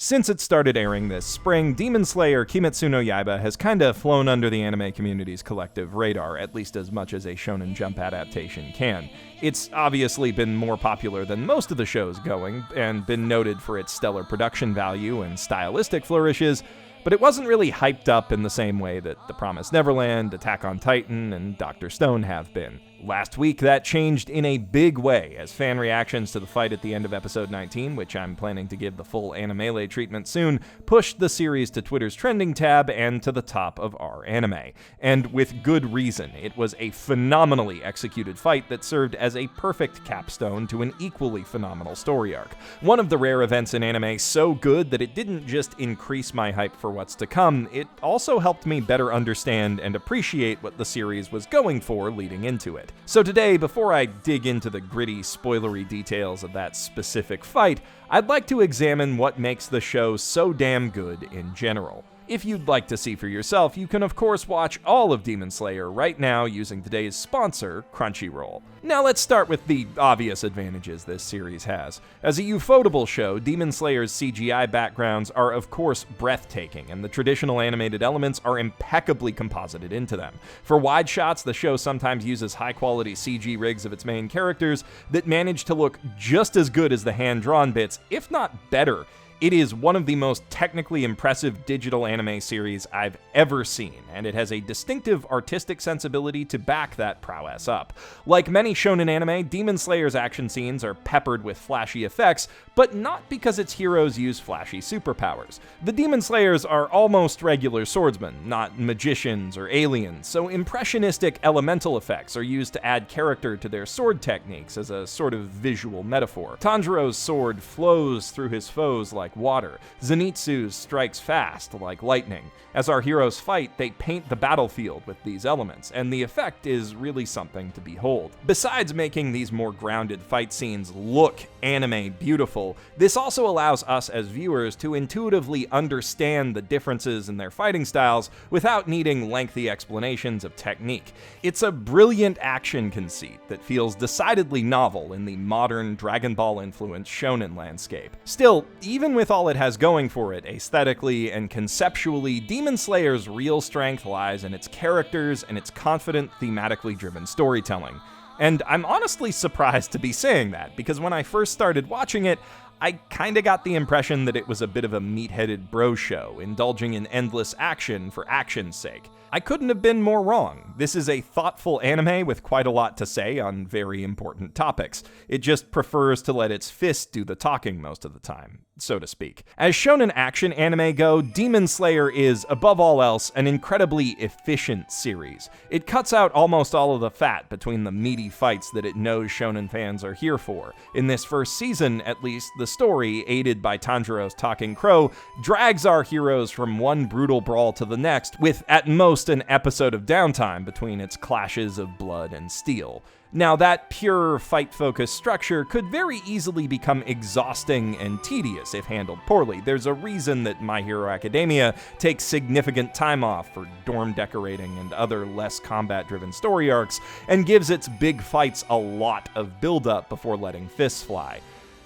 Since it started airing this spring, Demon Slayer Kimetsu no Yaiba has kinda flown under the anime community's collective radar, at least as much as a Shounen Jump adaptation can. It's obviously been more popular than most of the shows going, and been noted for its stellar production value and stylistic flourishes, but it wasn't really hyped up in the same way that The Promised Neverland, Attack on Titan, and Dr. Stone have been. Last week, that changed in a big way, as fan reactions to the fight at the end of episode 19, which I'm planning to give the full Animele treatment soon, pushed the series to Twitter's trending tab and to the top of our anime. And with good reason. It was a phenomenally executed fight that served as a perfect capstone to an equally phenomenal story arc. One of the rare events in anime so good that it didn't just increase my hype for what's to come, it also helped me better understand and appreciate what the series was going for leading into it. So today, before I dig into the gritty, spoilery details of that specific fight, I'd like to examine what makes the show so damn good in general. If you'd like to see for yourself, you can of course watch all of Demon Slayer right now using today's sponsor, Crunchyroll. Now let's start with the obvious advantages this series has. As a ufotable show, Demon Slayer's CGI backgrounds are of course breathtaking, and the traditional animated elements are impeccably composited into them. For wide shots, the show sometimes uses high-quality CG rigs of its main characters that manage to look just as good as the hand-drawn bits, if not better. It is one of the most technically impressive digital anime series I've ever seen, and it has a distinctive artistic sensibility to back that prowess up. Like many shonen anime, Demon Slayer's action scenes are peppered with flashy effects, but not because its heroes use flashy superpowers. The Demon Slayers are almost regular swordsmen, not magicians or aliens, so impressionistic elemental effects are used to add character to their sword techniques as a sort of visual metaphor. Tanjiro's sword flows through his foes like water. Zenitsu's strikes fast like lightning. As our heroes fight, they paint the battlefield with these elements, and the effect is really something to behold. Besides making these more grounded fight scenes look anime beautiful, this also allows us as viewers to intuitively understand the differences in their fighting styles without needing lengthy explanations of technique. It's a brilliant action conceit that feels decidedly novel in the modern Dragon Ball-influenced shonen landscape. Still, even with all it has going for it aesthetically and conceptually, Demon Slayer's real strength lies in its characters and its confident, thematically driven storytelling. And I'm honestly surprised to be saying that, because when I first started watching it, I kinda got the impression that it was a bit of a meat-headed bro show, indulging in endless action for action's sake. I couldn't have been more wrong. This is a thoughtful anime with quite a lot to say on very important topics. It just prefers to let its fists do the talking most of the time, so to speak. As shonen action anime go, Demon Slayer is, above all else, an incredibly efficient series. It cuts out almost all of the fat between the meaty fights that it knows shonen fans are here for. In this first season, at least, the story, aided by Tanjiro's talking crow, drags our heroes from one brutal brawl to the next, with at most an episode of downtime between its clashes of blood and steel. Now, that pure fight-focused structure could very easily become exhausting and tedious if handled poorly. There's a reason that My Hero Academia takes significant time off for dorm decorating and other less combat-driven story arcs, and gives its big fights a lot of build-up before letting fists fly.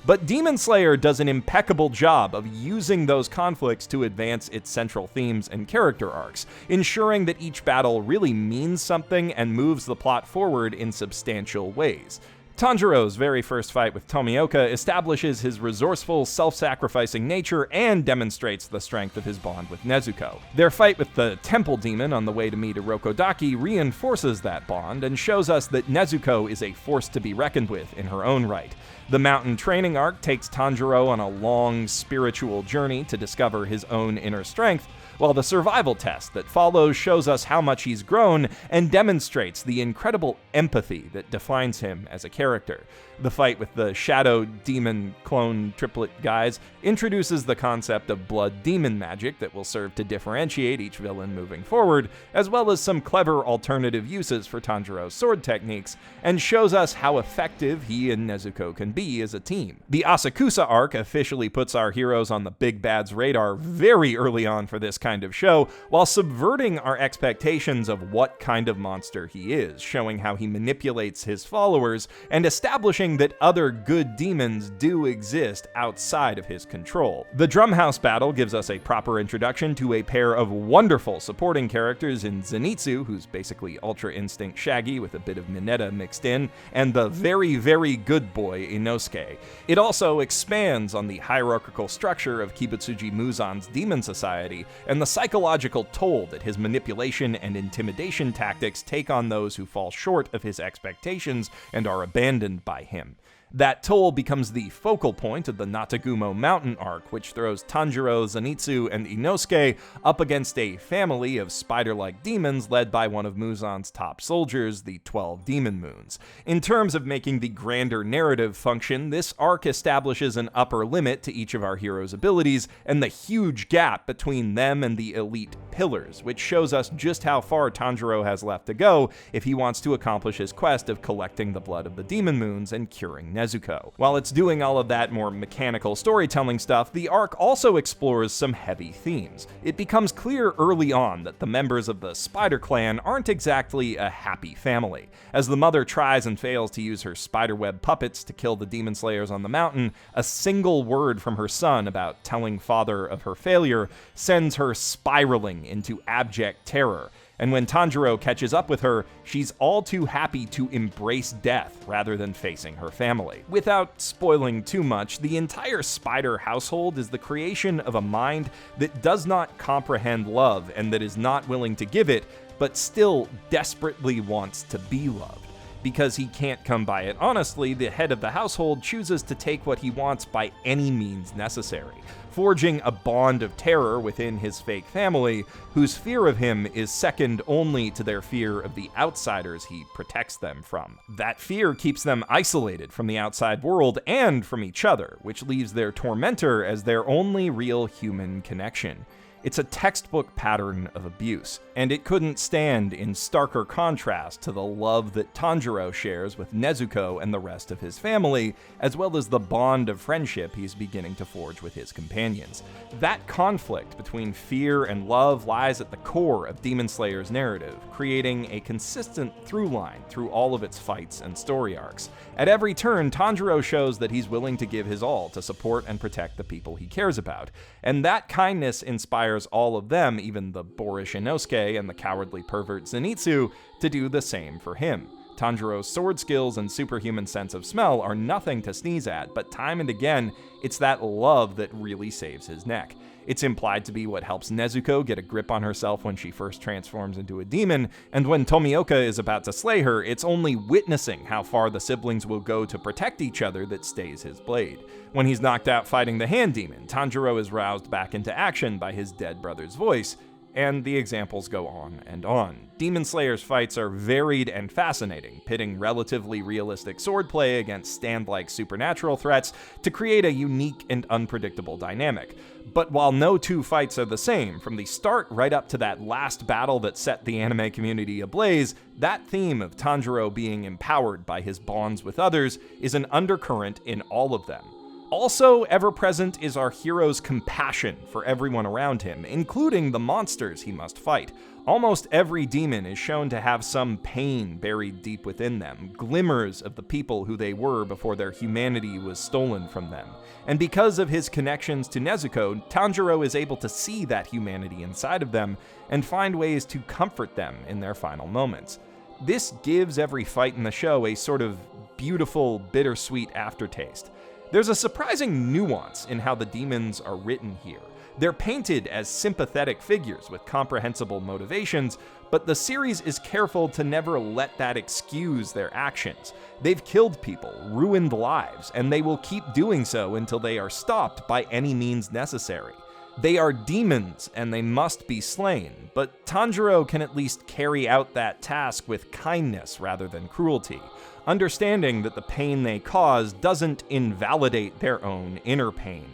But Demon Slayer does an impeccable job of using those conflicts to advance its central themes and character arcs, ensuring that each battle really means something and moves the plot forward in substantial ways. Tanjiro's very first fight with Tomioka establishes his resourceful, self-sacrificing nature and demonstrates the strength of his bond with Nezuko. Their fight with the Temple Demon on the way to meet Urokodaki reinforces that bond and shows us that Nezuko is a force to be reckoned with in her own right. The mountain training arc takes Tanjiro on a long, spiritual journey to discover his own inner strength, while the survival test that follows shows us how much he's grown and demonstrates the incredible empathy that defines him as a character. The fight with the Shadow Demon clone triplet guys introduces the concept of blood demon magic that will serve to differentiate each villain moving forward, as well as some clever alternative uses for Tanjiro's sword techniques, and shows us how effective he and Nezuko can be as a team. The Asakusa arc officially puts our heroes on the big bad's radar very early on for this kind of show, while subverting our expectations of what kind of monster he is, showing how he manipulates his followers, and establishing that other good demons do exist outside of his control. The Drumhouse battle gives us a proper introduction to a pair of wonderful supporting characters in Zenitsu, who's basically Ultra Instinct Shaggy with a bit of Mineta mixed in, and the very, very good boy Inosuke. It also expands on the hierarchical structure of Kibutsuji Muzan's demon society, and the psychological toll that his manipulation and intimidation tactics take on those who fall short of his expectations and are abandoned by him. That toll becomes the focal point of the Natagumo Mountain arc, which throws Tanjiro, Zenitsu, and Inosuke up against a family of spider-like demons led by one of Muzan's top soldiers, the 12 Demon Moons. In terms of making the grander narrative function, this arc establishes an upper limit to each of our heroes' abilities and the huge gap between them and the elite pillars, which shows us just how far Tanjiro has left to go if he wants to accomplish his quest of collecting the blood of the Demon Moons and curing Nezuko. While it's doing all of that more mechanical storytelling stuff, the arc also explores some heavy themes. It becomes clear early on that the members of the Spider Clan aren't exactly a happy family. As the mother tries and fails to use her spiderweb puppets to kill the demon slayers on the mountain, a single word from her son about telling father of her failure sends her spiraling into abject terror. And when Tanjiro catches up with her, she's all too happy to embrace death rather than facing her family. Without spoiling too much, the entire Spider household is the creation of a mind that does not comprehend love and that is not willing to give it, but still desperately wants to be loved. Because he can't come by it honestly, the head of the household chooses to take what he wants by any means necessary, forging a bond of terror within his fake family, whose fear of him is second only to their fear of the outsiders he protects them from. That fear keeps them isolated from the outside world and from each other, which leaves their tormentor as their only real human connection. It's a textbook pattern of abuse, and it couldn't stand in starker contrast to the love that Tanjiro shares with Nezuko and the rest of his family, as well as the bond of friendship he's beginning to forge with his companions. That conflict between fear and love lies at the core of Demon Slayer's narrative, creating a consistent through line through all of its fights and story arcs. At every turn, Tanjiro shows that he's willing to give his all to support and protect the people he cares about, and that kindness inspires all of them, even the boorish Inosuke and the cowardly pervert Zenitsu, to do the same for him. Tanjiro's sword skills and superhuman sense of smell are nothing to sneeze at, but time and again, it's that love that really saves his neck. It's implied to be what helps Nezuko get a grip on herself when she first transforms into a demon, and when Tomioka is about to slay her, it's only witnessing how far the siblings will go to protect each other that stays his blade. When he's knocked out fighting the hand demon, Tanjiro is roused back into action by his dead brother's voice, and the examples go on and on. Demon Slayer's fights are varied and fascinating, pitting relatively realistic swordplay against stand-like supernatural threats to create a unique and unpredictable dynamic. But while no two fights are the same, from the start right up to that last battle that set the anime community ablaze, that theme of Tanjiro being empowered by his bonds with others is an undercurrent in all of them. Also ever present is our hero's compassion for everyone around him, including the monsters he must fight. Almost every demon is shown to have some pain buried deep within them, glimmers of the people who they were before their humanity was stolen from them. And because of his connections to Nezuko, Tanjiro is able to see that humanity inside of them and find ways to comfort them in their final moments. This gives every fight in the show a sort of beautiful, bittersweet aftertaste. There's a surprising nuance in how the demons are written here. They're painted as sympathetic figures with comprehensible motivations, but the series is careful to never let that excuse their actions. They've killed people, ruined lives, and they will keep doing so until they are stopped by any means necessary. They are demons, and they must be slain, but Tanjiro can at least carry out that task with kindness rather than cruelty, understanding that the pain they cause doesn't invalidate their own inner pain.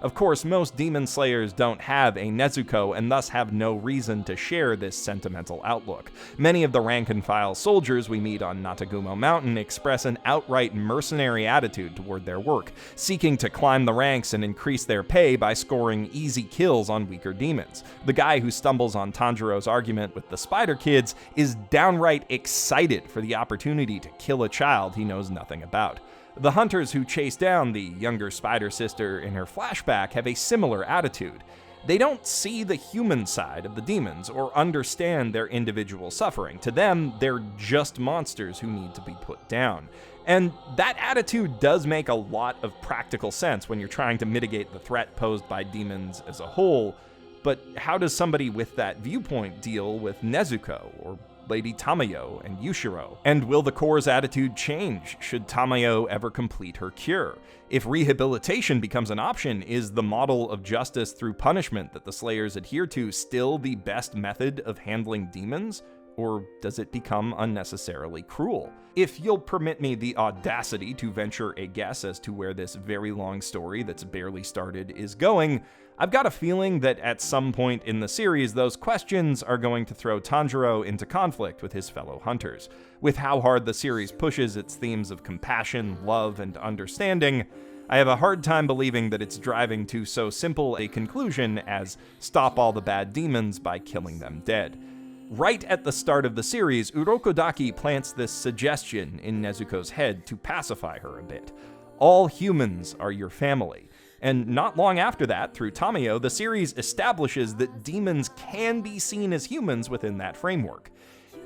Of course, most demon slayers don't have a Nezuko and thus have no reason to share this sentimental outlook. Many of the rank-and-file soldiers we meet on Natagumo Mountain express an outright mercenary attitude toward their work, seeking to climb the ranks and increase their pay by scoring easy kills on weaker demons. The guy who stumbles on Tanjiro's argument with the Spider Kids is downright excited for the opportunity to kill a child he knows nothing about. The hunters who chase down the younger spider sister in her flashback have a similar attitude. They don't see the human side of the demons or understand their individual suffering. To them, they're just monsters who need to be put down. And that attitude does make a lot of practical sense when you're trying to mitigate the threat posed by demons as a whole. But how does somebody with that viewpoint deal with Nezuko or Lady Tamayo and Yushiro? And will the Corps' attitude change should Tamayo ever complete her cure? If rehabilitation becomes an option, is the model of justice through punishment that the Slayers adhere to still the best method of handling demons? Or does it become unnecessarily cruel? If you'll permit me the audacity to venture a guess as to where this very long story that's barely started is going, I've got a feeling that at some point in the series, those questions are going to throw Tanjiro into conflict with his fellow hunters. With how hard the series pushes its themes of compassion, love, and understanding, I have a hard time believing that it's driving to so simple a conclusion as stop all the bad demons by killing them dead. Right at the start of the series, Urokodaki plants this suggestion in Nezuko's head to pacify her a bit. All humans are your family. And not long after that, through Tamayo, the series establishes that demons can be seen as humans within that framework.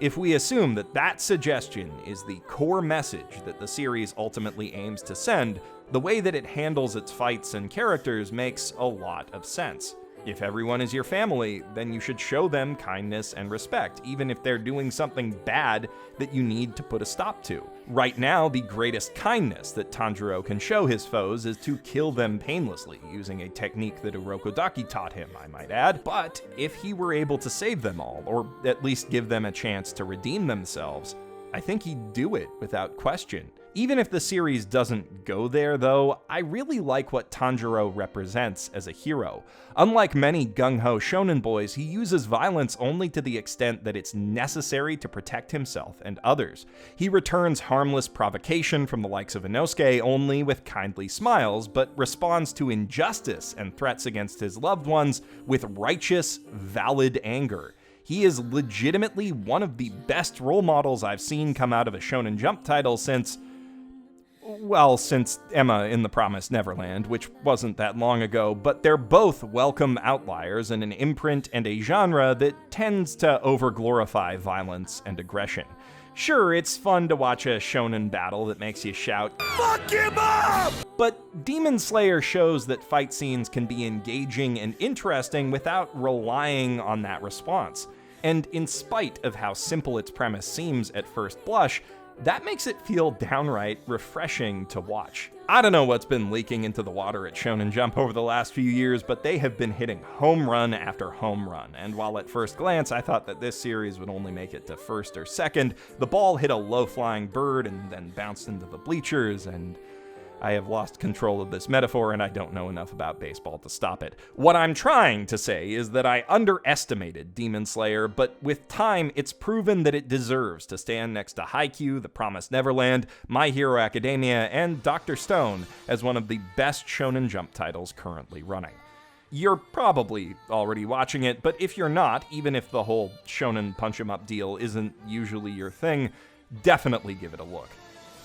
If we assume that that suggestion is the core message that the series ultimately aims to send, the way that it handles its fights and characters makes a lot of sense. If everyone is your family, then you should show them kindness and respect, even if they're doing something bad that you need to put a stop to. Right now, the greatest kindness that Tanjiro can show his foes is to kill them painlessly, using a technique that Urokodaki taught him, I might add. But if he were able to save them all, or at least give them a chance to redeem themselves, I think he'd do it without question. Even if the series doesn't go there, though, I really like what Tanjiro represents as a hero. Unlike many gung-ho shonen boys, he uses violence only to the extent that it's necessary to protect himself and others. He returns harmless provocation from the likes of Inosuke only with kindly smiles, but responds to injustice and threats against his loved ones with righteous, valid anger. He is legitimately one of the best role models I've seen come out of a Shounen Jump title since Emma in the Promised Neverland, which wasn't that long ago, but they're both welcome outliers in an imprint and a genre that tends to over-glorify violence and aggression. Sure, it's fun to watch a shonen battle that makes you shout, "Fuck him up!" But Demon Slayer shows that fight scenes can be engaging and interesting without relying on that response. And in spite of how simple its premise seems at first blush, that makes it feel downright refreshing to watch. I don't know what's been leaking into the water at Shounen Jump over the last few years, but they have been hitting home run after home run, and while at first glance I thought that this series would only make it to first or second, the ball hit a low-flying bird and then bounced into the bleachers, and I have lost control of this metaphor and I don't know enough about baseball to stop it. What I'm trying to say is that I underestimated Demon Slayer, but with time it's proven that it deserves to stand next to Haikyuu, The Promised Neverland, My Hero Academia, and Dr. Stone as one of the best Shonen Jump titles currently running. You're probably already watching it, but if you're not, even if the whole shonen punch-em-up deal isn't usually your thing, definitely give it a look.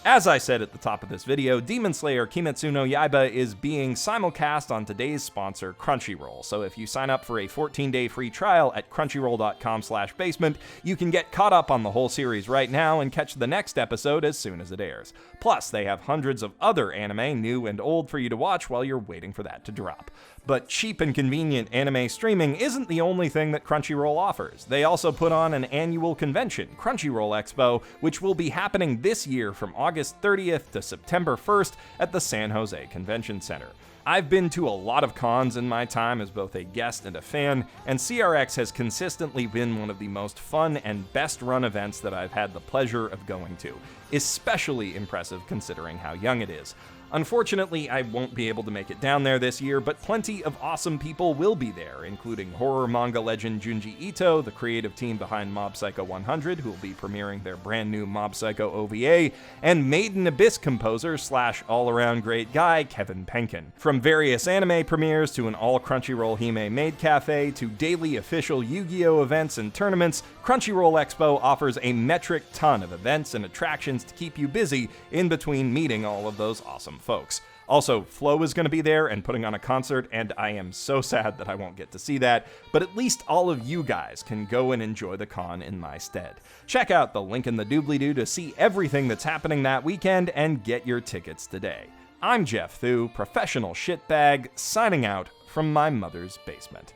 As I said at the top of this video, Demon Slayer Kimetsu no Yaiba is being simulcast on today's sponsor, Crunchyroll, so if you sign up for a 14-day free trial at crunchyroll.com/basement, you can get caught up on the whole series right now and catch the next episode as soon as it airs. Plus, they have hundreds of other anime, new and old, for you to watch while you're waiting for that to drop. But cheap and convenient anime streaming isn't the only thing that Crunchyroll offers. They also put on an annual convention, Crunchyroll Expo, which will be happening this year from August 30th to September 1st at the San Jose Convention Center. I've been to a lot of cons in my time as both a guest and a fan, and CRX has consistently been one of the most fun and best run events that I've had the pleasure of going to, especially impressive considering how young it is. Unfortunately, I won't be able to make it down there this year, but plenty of awesome people will be there, including horror manga legend Junji Ito, the creative team behind Mob Psycho 100, who will be premiering their brand new Mob Psycho OVA, and Maiden Abyss composer / all-around great guy Kevin Penkin. From various anime premieres to an all-Crunchyroll Hime Maid Cafe to daily official Yu-Gi-Oh! Events and tournaments, Crunchyroll Expo offers a metric ton of events and attractions to keep you busy in between meeting all of those awesome folks. Also, Flo is going to be there and putting on a concert, and I am so sad that I won't get to see that, but at least all of you guys can go and enjoy the con in my stead. Check out the link in the doobly-doo to see everything that's happening that weekend and get your tickets today. I'm Geoff Thew, professional shitbag, signing out from my mother's basement.